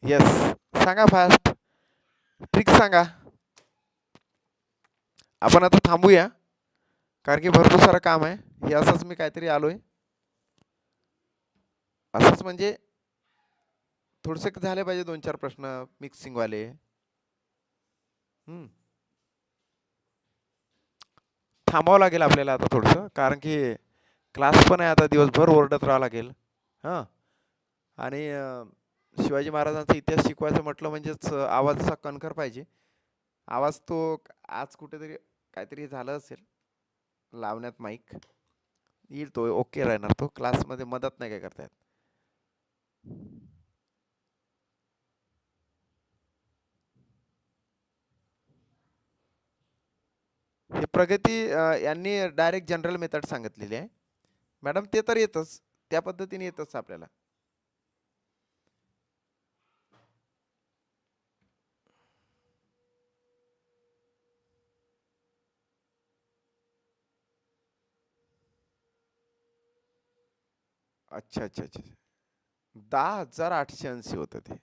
Yes. सांगा fast. Trick सांगा. आपण आता थांबूया कारण की भरपूर सारं काम आहे. हे असंच मी काहीतरी आलोय. असंच म्हणजे थोडेसे झाले पाहिजे 2-4 प्रश्न मिक्सिंगवाले. थांबावं लागेल आपल्याला आता थोडंसं कारण की क्लास पण आहे आता दिवसभर ओरडत राहावं लागेल. हां. आणि शिवाजी महाराजांचा इतिहास शिकवायचं म्हटलं म्हणजेच आवाजाचा कणखर पाहिजे. आवाज तो आज कुठेतरी काहीतरी झालं असेल लावण्यात माईक. येईल तो ओके राहणार तो क्लासमध्ये मदत नाही काय करता येत. हे प्रगती यांनी डायरेक्ट जनरल मेथड सांगितलेली आहे. मॅडम ते तर येतच त्या पद्धतीने येतच आपल्याला. अच्छा अच्छा अच्छा. 10,880 होतं ते.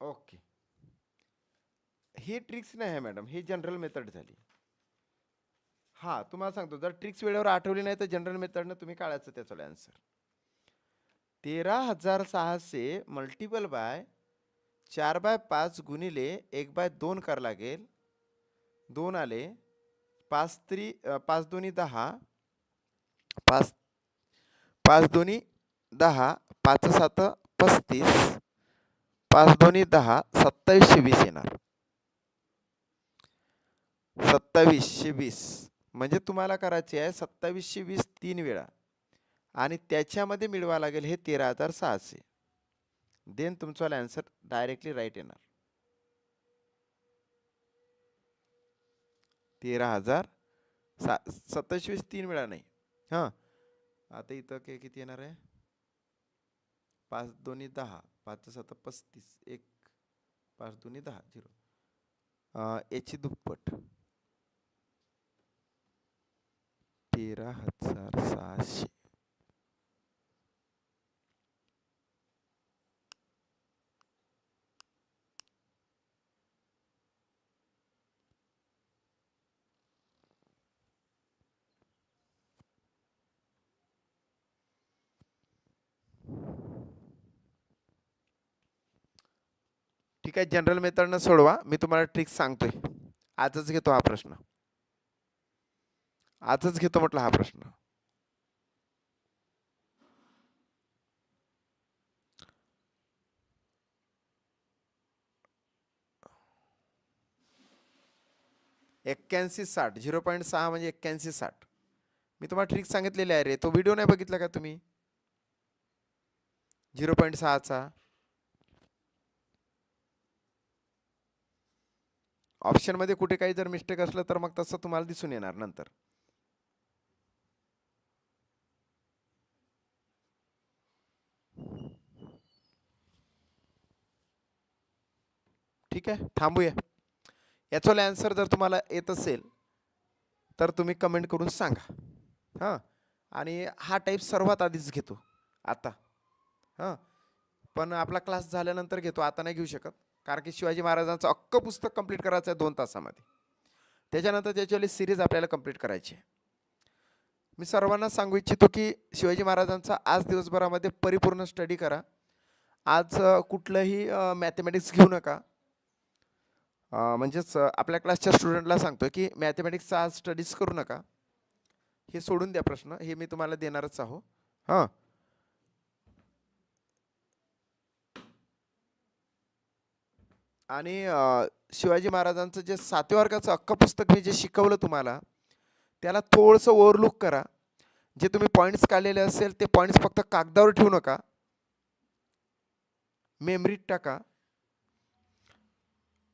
ओके. ही ट्रिक्स नाही आहे मॅडम, ही जनरल मेथड झाली. हा तुम्हाला सांगतो जर ट्रिक्स वेळेवर आठवली नाही तर जनरल मेथडनं तुम्ही काढायचं त्याचं आन्सर. 13,600 मल्टिपल बाय 4/5 गुणिले 1/2 कर लागेल. 2 आले. 5 दोन्ही 10. 5 5 दोन्ही 10. 5 7 35. 5 दोन्ही 10. 2720 येणार. 2720 म्हणजे तुम्हाला करायचे आहे 2720 3 वेळा आणि त्याच्यामध्ये मिळवा लागेल हे 13,600. देन तुमचा आन्सर डायरेक्टली राईट येणार. 2720 3 वेळा नाही. हां. आता इथं काय किती येणार आहे? 5 दोन्ही 10. 5 7 35. 1 5 दोन्ही 10 0. याची दुप्पट 13,600. ठीक आहे जनरल मेथडनं सोडवा. मी तुम्हाला ट्रिक सांगतोय. आजच घेतो हा प्रश्न. आजच घेतो म्हटलं हा प्रश्न. एक्क्याऐंशी 60 0.6 म्हणजे 8160. मी तुम्हाला ट्रिक सांगितलेली आहे रे. तो व्हिडिओ नाही बघितला का तुम्ही? 0.6चा ऑप्शनमध्ये कुठे काही जर मिस्टेक असलं तर मग तसं तुम्हाला दिसून येणार नंतर. ठीक आहे थांबूया. याचा आन्सर जर तुम्हाला येत असेल तर तुम्ही कमेंट करून सांगा. हां. आणि हा टाईप सर्वात आधीच घेतो आता. हां. पण आपला क्लास झाल्यानंतर घेतो आता नाही घेऊ शकत कारण की शिवाजी महाराजांचं अख्खं पुस्तक कंप्लीट करायचं आहे 2 तासामध्ये. त्याच्यानंतर त्याच्यावाली सिरीज आपल्याला कंप्लीट करायची आहे. मी सर्वांना सांगू इच्छितो की शिवाजी महाराजांचा आज दिवसभरामध्ये परिपूर्ण स्टडी करा. आज कुठलंही मॅथमॅटिक्स घेऊ नका. म्हणजेच आपल्या क्लासच्या स्टुडंटला सांगतो की मॅथमॅटिक्सचा आज स्टडीज करू नका. हे सोडून द्या प्रश्न. हे मी तुम्हाला देणारच आहो. हां. आणि शिवाजी महाराजांचं जे 7व्या वर्गाचं अख्खं पुस्तक मी जे शिकवलं तुम्हाला त्याला थोडंसं ओव्हरलुक करा. जे तुम्ही पॉईंट्स काढलेले असेल ते पॉईंट्स फक्त कागदावर ठेवू नका. मेमरीत टाका.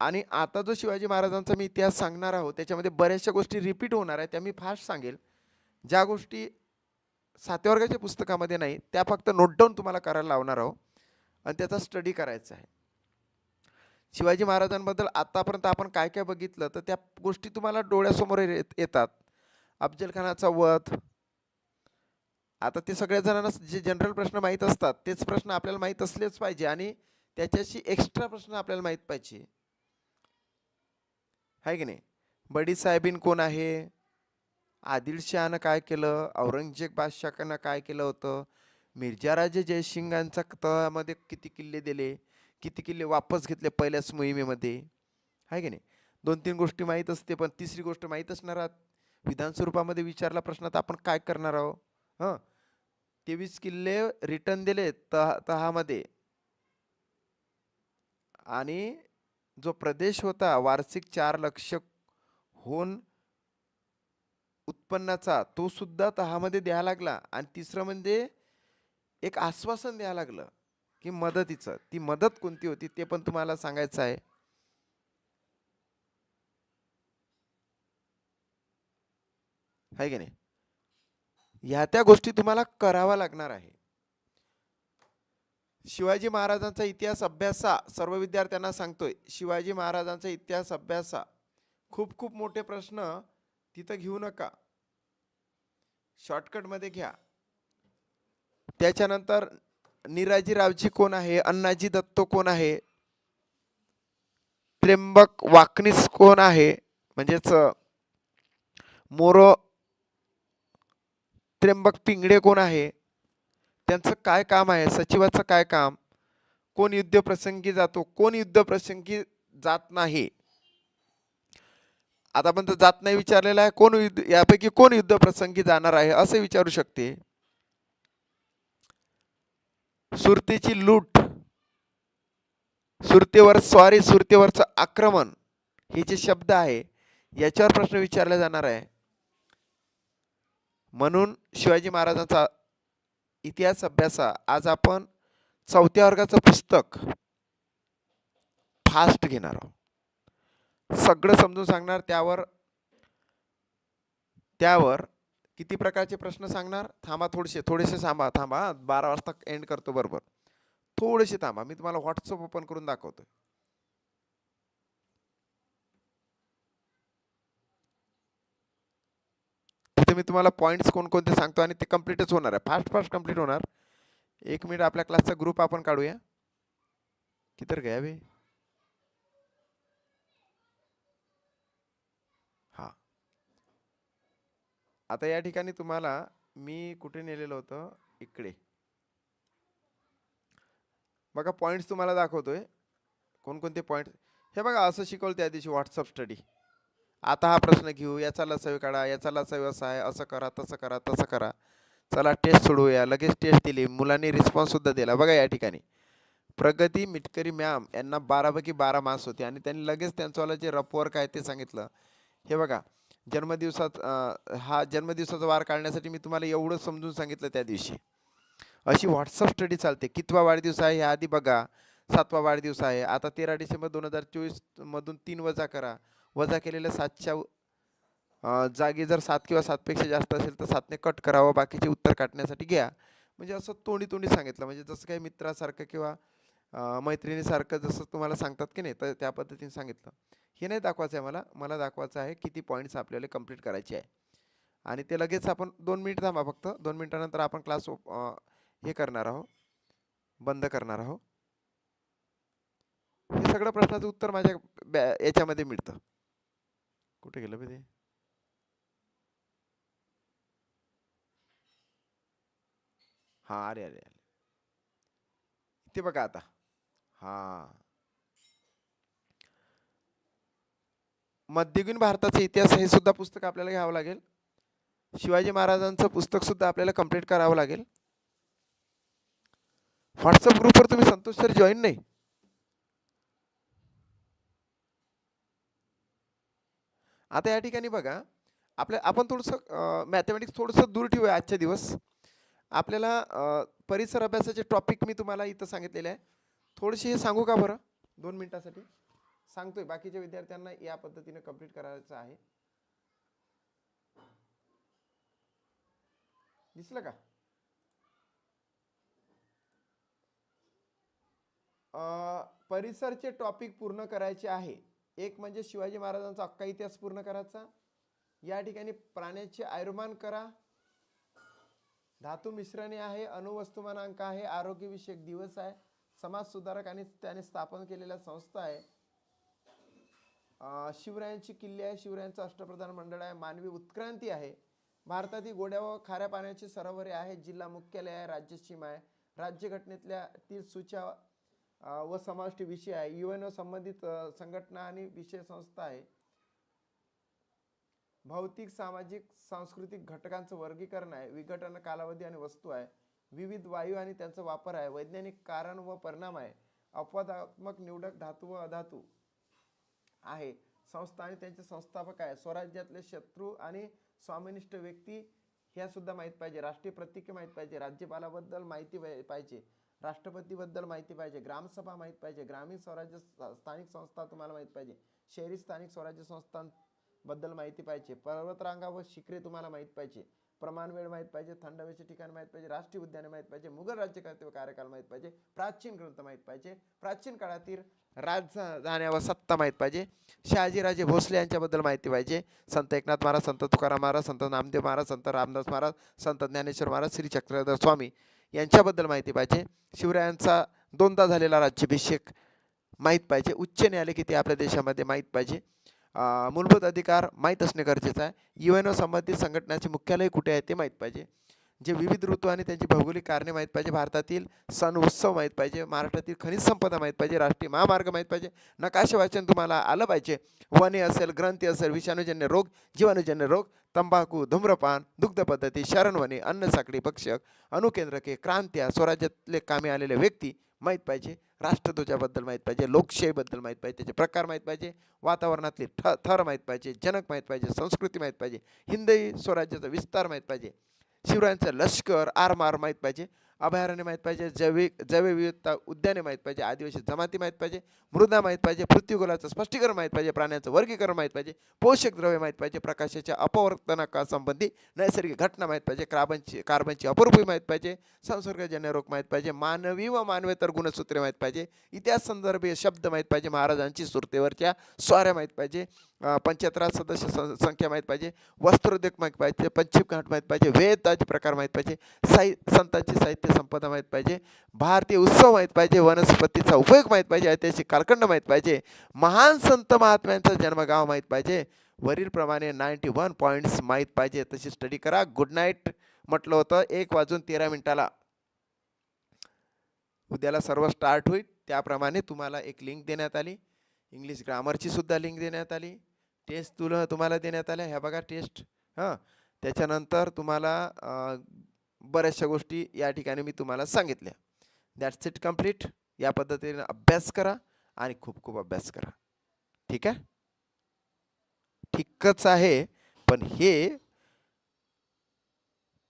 आणि आता जो शिवाजी महाराजांचा मी इतिहास सांगणार आहोत त्याच्यामध्ये बऱ्याचशा गोष्टी रिपीट होणार आहेत. त्या मी फास्ट सांगेल. ज्या गोष्टी 7व्या वर्गाच्या पुस्तकामध्ये नाही त्या फक्त नोट डाऊन तुम्हाला करायला लावणार आहोत आणि त्याचा स्टडी करायचा आहे. शिवाजी महाराजांबद्दल आतापर्यंत आपण काय काय बघितलं तर त्या गोष्टी तुम्हाला डोळ्यासमोर येतात. अफजल खानाचा वध, आता ते सगळ्या जणांना जे जनरल प्रश्न माहीत असतात तेच प्रश्न आपल्याला माहीत असलेच पाहिजे आणि त्याच्याशी एक्स्ट्रा प्रश्न आपल्याला माहीत पाहिजे, आहे की नाही. बडी साहेबीन कोण आहे, आदिलशहानं काय केलं, औरंगजेब बादशाहनं काय केलं होतं, मिर्झा राजे जयसिंगांचा तळामध्ये किती किल्ले दिले, किती किल्ले वापस घेतले पहिल्याच मोहिमेमध्ये, आहे की नाही. 2-3 गोष्टी माहीत असते, पण तिसरी गोष्ट माहीत असणार आहात. विधान स्वरूपामध्ये विचारला प्रश्न तर आपण काय करणार आहोत. हां, 23 किल्ले रिटर्न दिले तहामध्ये आणि जो प्रदेश होता वार्षिक 4 लक्ष होऊन उत्पन्नाचा तो सुद्धा तहामध्ये द्यायला लागला. आणि तिसरं म्हणजे एक आश्वासन द्यायला लागलं की मदतीचं, ती मदत कोणती होती ते पण तुम्हाला सांगायचं आहे. आहे की नाही. ह्या त्या गोष्टी तुम्हाला करावा लागणार आहे. शिवाजी महाराजांचा इतिहास अभ्यासा, सर्व विद्यार्थ्यांना सांगतोय, शिवाजी महाराजांचा इतिहास अभ्यासा. खूप खूप मोठे प्रश्न तिथं घेऊ नका, शॉर्टकटमध्ये घ्या. त्याच्यानंतर निराजी रावजी कोण आहे, अण्णाजी दत्तो कोण आहे, त्र्यंबक वाकनीस कोण आहे, म्हणजेच मोरो त्र्यंबक पिंगळे कोण आहे, त्यांचं काय काम आहे, सचिवाचं काय काम, कोण युद्ध प्रसंगी जातो, कोण युद्ध प्रसंगी जात नाही. आतापर्यंत जात नाही विचारलेला आहे, कोण युद्ध यापैकी कोण युद्ध प्रसंगी जाणार आहे असे विचारू शकते. सुरतेची लूट, सुरतेवर स्वारी, सुरतेवरचं आक्रमण, हे जे शब्द आहे याच्यावर प्रश्न विचारला जाणार आहे. म्हणून शिवाजी महाराजांचा इतिहास अभ्यासा. आज आपण 4थ्या वर्गाचं पुस्तक फास्ट घेणार आहोत, सगळं समजून सांगणार. त्यावर किती प्रकारचे प्रश्न सांगणार, थांबा थोडेसे थांबा 12 वाजता एंड करतो बरोबर. थोडेसे थांबा, मी तुम्हाला व्हॉट्सअप ओपन करून दाखवतो. तिथे मी तुम्हाला पॉईंट्स कोणकोणते सांगतो आणि ते कम्प्लीटच होणार आहे, फास्ट फास्ट कम्प्लीट होणार. 1 मिनिट, आपल्या क्लासचा ग्रुप आपण काढूया. किधर गया बे. हा, आता या ठिकाणी तुम्हाला मी कुठे नेलेलं होतं, इकडे बघा पॉईंट्स तुम्हाला दाखवतोय कोणकोणते पॉईंट्स. हे बघा, असं शिकवलं त्या दिवशी व्हॉट्सअप स्टडी. आता हा प्रश्न घेऊ, याचा लसावी काढा, याचा लसावी असा आहे, असं करा, तसं करा, तसं करा. चला टेस्ट सोडवूया. लगेच टेस्ट दिली, मुलांनी रिस्पॉन्स सुद्धा दिला. बघा या ठिकाणी प्रगती मिटकरी मॅम यांना 12 पैकी 12 मार्क्स होते आणि त्यांनी लगेच त्यांचं जे रफवर्क आहे ते सांगितलं. हे बघा, हा जन्मदिवसाचा वार काढण्यासाठी मी तुम्हाला एवढं समजून सांगितलं त्या दिवशी. अशी व्हॉट्सअप स्टडी चालते. कितवा वाढदिवस आहे हे आधी बघा, 7वा वाढदिवस आहे. आता 13 डिसेंबर 2024 मधून 3 वजा करा. वजा केलेल्या 7च्या जागी जर 7 किंवा 7पेक्षा जास्त असेल तर 7ने कट करावं, बाकीचे उत्तर काढण्यासाठी घ्या. म्हणजे असं तोंडी तोंडी सांगितलं, म्हणजे जसं काही मित्रासारखं किंवा मैत्रिणीसारखं जसं तुम्हाला सांगतात की नाही, तर त्या पद्धतीने सांगितलं. हे नाही दाखवायचं आहे मला दाखवायचं आहे किती पॉईंट्स आपल्याला कंप्लीट करायचे आहे. आणि ते लगेच आपण 2 मिनिट थांबा, फक्त 2 मिनिटानंतर आपण क्लास हे करणार आहोत, बंद करणार आहोत. हे सगळं प्रश्नाचं उत्तर माझ्या याच्यामध्ये मिळतं. कुठे गेलं बे ते. हां, अरे अरे अरे, ते बघा आता. हां, मध्ययुगीन भारताचा इतिहास हे सुद्धा पुस्तक आपल्याला घ्यावं लागेल. शिवाजी महाराजांचं पुस्तक सुद्धा आपल्याला कंप्लीट करावं लागेल. व्हॉट्सअप ग्रुपवर तुम्ही संतोष सर जॉईन नाही. आता या ठिकाणी बघा, आपण थोडंसं मॅथमॅटिक्स थोडंसं दूर ठेवूया आजच्या दिवस. आपल्याला परिसर अभ्यासाचे टॉपिक मी तुम्हाला इथं सांगितलेले आहे. थोडेसे हे सांगू का बरं, 2 मिनिटासाठी सांगतोय. बाकीच्या विद्यार्थ्यांना या पद्धतीने कंप्लीट करायचं आहे. दिसलं का. परिसरचे टॉपिक पूर्ण करायचे आहे. एक म्हणजे शिवाजी महाराजांचा अख्खा इतिहास पूर्ण करायचा. या ठिकाणी प्राण्याचे आयुर्मान करा, धातू मिश्रणे आहे, अणुवस्तुमानांक आहे, आरोग्यविषयक दिवस आहे, समाज सुधारक आणि त्याने स्थापन केलेल्या संस्था आहे, शिवरायांची किल्ले आहे, शिवरायांचं अष्टप्रधान मंडळ आहे, मानवी उत्क्रांती आहे, भारतातील गोड्या व खाऱ्या पाण्याची सरोवरे आहेत, जिल्हा मुख्यालय आहे, राज्य सीमा आहे, राज्यघटनेतल्या ती सूच्या व समाविष्ट विषय आहे, युएनओ संबंधित संघटना आणि विषय संस्था आहे, भौतिक सामाजिक सांस्कृतिक घटकांचं वर्गीकरण आहे, विघटन कालावधी आणि वस्तू आहे, विविध वायू आणि त्यांचा वापर आहे, वैज्ञानिक कारण व परिणाम आहे, अपवादात्मक निवडक धातू व अधातू आहे, संस्था आणि त्यांचे संस्थापक आहे, स्वराज्यातले शत्रू आणि स्वामिनिष्ठ व्यक्ती ह्या सुद्धा माहीत पाहिजे, राष्ट्रीय प्रतीके माहीत पाहिजे, राज्यपालाबद्दल माहिती पाहिजे, राष्ट्रपतीबद्दल माहिती पाहिजे, ग्रामसभा माहीत पाहिजे, ग्रामीण स्वराज्य स्थानिक संस्था तुम्हाला माहीत पाहिजे, शहरी स्थानिक स्वराज्य संस्थांबद्दल माहिती पाहिजे, पर्वतरांगा व शिखरे तुम्हाला माहीत पाहिजे, प्रमाण वेळ माहीत पाहिजे, थंड हवेचे ठिकाण माहीत पाहिजे, राष्ट्रीय उद्याने माहीत पाहिजे, मुघल राज्यकर्ते व कार्यकाल माहीत पाहिजे, प्राचीन ग्रंथ माहीत पाहिजे, प्राचीन काळातील राजधान्या व सत्ता माहीत पाहिजे, शहाजीराजे भोसले यांच्याबद्दल माहिती पाहिजे, संत एकनाथ महाराज, संत तुकाराम महाराज, संत नामदेव महाराज, संत रामदास महाराज, संत ज्ञानेश्वर महाराज, श्री चक्रधर स्वामी यांच्याबद्दल माहिती पाहिजे, शिवरायांचा दोनदा झालेला राज्याभिषेक माहीत पाहिजे, उच्च न्यायालय किती आपल्या देशामध्ये माहीत पाहिजे, मूलभूत अधिकार माहीत असणे गरजेचं आहे, युएनओ संबंधित संघटनाचे मुख्यालय कुठे आहे ते माहीत पाहिजे, जे विविध ऋतू आणि त्यांची भौगोलिक कारणे माहीत पाहिजे, भारतातील सण उत्सव माहीत पाहिजे, महाराष्ट्रातील खनिज संपदा माहीत पाहिजे, राष्ट्रीय महामार्ग माहीत पाहिजे, नकाशे वाचन तुम्हाला आलं पाहिजे, वने असेल, ग्रंथी असेल, विषाणूजन्य रोग, जीवाणूजन्य रोग, तंबाखू, धूम्रपान, दुग्ध पद्धती, शरणवने, अन्न साखळी, भक्षक, अणुकेंद्रके, क्रांत्या, स्वराज्यातले कामे आलेले व्यक्ती माहीत पाहिजे, राष्ट्रध्वजाबद्दल माहीत पाहिजे, लोकशाहीबद्दल माहीत पाहिजे, त्याचे प्रकार माहीत पाहिजे, वातावरणातले थर माहीत पाहिजे, जनक माहीत पाहिजे, संस्कृती माहीत पाहिजे, हिंदवी स्वराज्याचा विस्तार माहीत पाहिजे, शिवरायांचं लष्कर आरमार माहीत पाहिजे, अभयारण्य माहीत पाहिजे, जैवविविधता उद्याने माहीत पाहिजे, आदिवासी जमाती माहीत पाहिजे, मृदा माहीत पाहिजे, पृथ्वीगोलाचं स्पष्टीकरण माहीत पाहिजे, प्राण्यांचं वर्गीकरण माहीत पाहिजे, पोषक द्रव्य माहीत पाहिजे, प्रकाशाच्या अपवर्तनाकासंबंधी नैसर्गिक घटना माहीत पाहिजे, कार्बनची अपरूपी माहीत पाहिजे, संसर्गजन्य रोग माहीत पाहिजे, मानवी व मानवेतर गुणसूत्रे माहीत पाहिजे, इतिहास संदर्भीय शब्द माहीत पाहिजे, महाराजांची सुरतेवरच्या स्वाऱ्या माहीत पाहिजे, 75 सदस्य संख्या माहीत पाहिजे, वस्त्रोद्योग माहीत पाहिजे, पश्चिम घाट माहीत पाहिजे, वेदाचे प्रकार माहीत पाहिजे, संतांची साहित्य संपदा माहीत पाहिजे, भारतीय उत्सव माहीत पाहिजे, वनस्पतीचा उपयोग माहीत पाहिजे, ऐतिहासिक कालखंड माहीत पाहिजे, महान संत महात्म्यांचं जन्मगाव माहीत पाहिजे, वरीलप्रमाणे 91 पॉईंट्स माहीत पाहिजे. तशी स्टडी करा. गुड नाईट म्हटलं होतं 1:13 उद्याला सर्व स्टार्ट होईल. त्याप्रमाणे तुम्हाला एक लिंक देण्यात आली, इंग्लिश ग्रामरची सुद्धा लिंक देण्यात आली, टेस्ट तुम्हाला देण्यात आल्या, ह्या बघा टेस्ट. हां, त्याच्यानंतर तुम्हाला बऱ्याचशा गोष्टी या ठिकाणी मी तुम्हाला सांगितल्या. That's it complete. या पद्धतीने अभ्यास करा आणि खूप खूप अभ्यास करा. ठीक आहे, ठीकच आहे. पण हे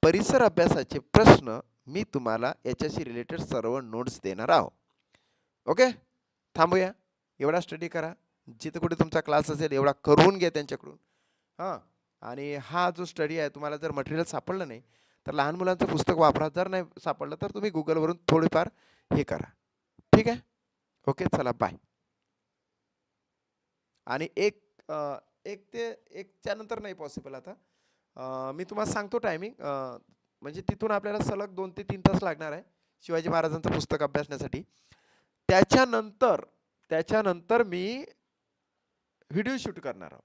परिसर अभ्यासाचे प्रश्न मी तुम्हाला याच्याशी रिलेटेड सर्व नोट्स देणार आहोत. ओके, थांबूया. एवढा स्टडी करा, जिथे कुठे तुमचा क्लास असेल एवढा करून घ्या त्यांच्याकडून. हां, आणि हा जो स्टडी आहे, तुम्हाला जर मटेरियल सापडलं नाही तर लहान मुलांचं पुस्तक वापरा, जर नाही सापडलं तर तुम्ही गुगलवरून थोडीफार हे करा. ठीक आहे, ओके, चला बाय. आणि एक ते एकच्या नंतर नाही पॉसिबल. आता मी तुम्हाला सांगतो टायमिंग, म्हणजे तिथून आपल्याला सलग 2 ते 3 तास लागणार आहे शिवाजी महाराजांचं पुस्तक अभ्यासण्यासाठी. त्याच्यानंतर मी व्हिडिओ शूट करणार आहोत.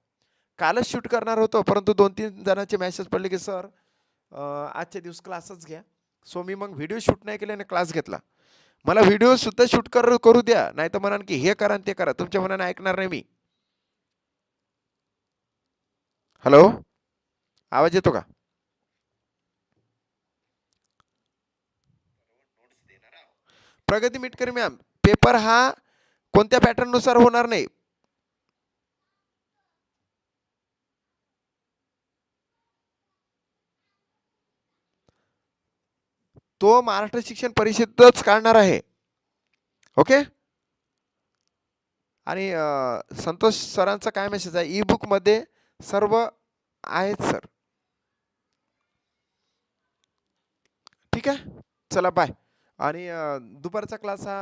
कालच शूट करणार होतो, परंतु 2-3 जणांचे मेसेज पडले की सर आजच्या दिवस क्लासच घ्या. सो मी मग व्हिडिओ शूट नाही केले आणि क्लास घेतला. मला व्हिडिओ सुद्धा शूट करू द्या, नाही तर म्हणाल की हे करा आणि ते करा. तुमच्या मनाने ऐकणार नाही मी. हॅलो, आवाज येतो का? प्रगती मिटकरी मॅम, पेपर हा कोणत्या पॅटर्न नुसार होणार नाही. तो महाराष्ट्र शिक्षण परिषदच काढणार आहे. ओके, आणि संतोष सरांचा काय मेसेज आहे, ई बुक मध्ये सर्व आहेत सर. ठीक आहे, चला बाय. आणि दुपारचा क्लास हा